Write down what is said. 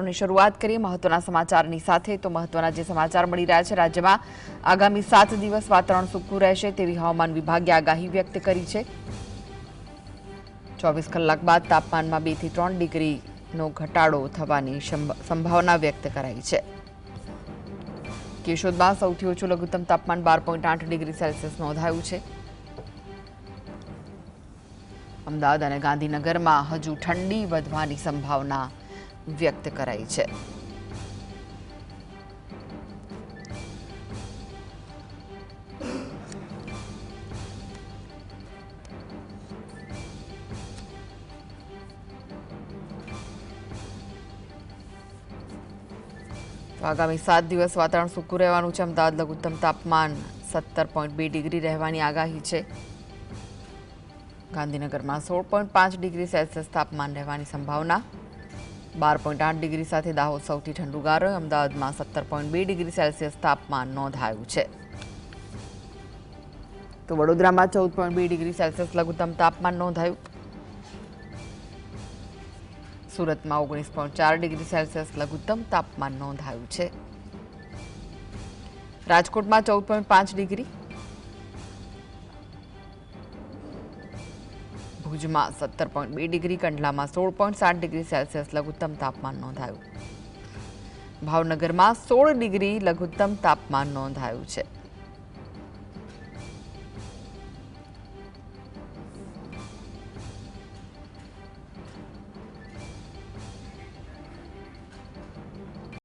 ની શરૂઆત કરીએ મહત્વના સમાચારની સાથે તો મહત્વના જે સમાચાર મળી રહ્યા છે રાજ્યમાં આગામી 7 દિવસ વાતાવરણ સૂકું રહેશે તેવી હવામાન વિભાગે આગાહી વ્યક્ત કરી છે 24 કલાક બાદ તાપમાનમાં 2 થી 3 ડિગ્રીનો ઘટાડો થવાની સંભાવના વ્યક્ત કરાઈ છે કેશોદમાં સૌથી ઓછું લઘુત્તમ તાપમાન 12.8 ડિગ્રી સેલ્સિયસ નોંધાયું છે અમદાવાદ અને ગાંધીનગરમાં હજુ ઠંડી વધવાની સંભાવના વ્યક્ત કરાઈ છે આગામી 7 દિવસ વાતાવરણ સૂકું રહેવાનું છે અમદાવાદ લઘુત્તમ તાપમાન 17.2 ડિગ્રી રહેવાની આગાહી છે ગાંધીનગરમાં 16.5 ડિગ્રી સેલ્સિયસ તાપમાન રહેવાની સંભાવના 12.8 ડિગ્રી સાથે દાહોદ સૌથી ઠંડુગાર અમદાવાદમાં 17.2 ડિગ્રી સેલ્સિયસ તાપમાન નોંધાયું છે તો વડોદરામાં 14.2 ડિગ્રી સેલ્સિયસ લઘુત્તમ તાપમાન નોંધાયું સુરતમાં 19.4 ડિગ્રી સેલ્સિયસ લઘુત્તમ તાપમાન નોંધાયું છે રાજકોટમાં 14.5 ડિગ્રી ભુજમાં 17.2 ડિગ્રી કંડલામાં 16.7 ડિગ્રી સેલ્સિયસ લઘુત્તમ તાપમાન નોંધાયું ભાવનગરમાં 16 ડિગ્રી લઘુત્તમ તાપમાન નોંધાયું છે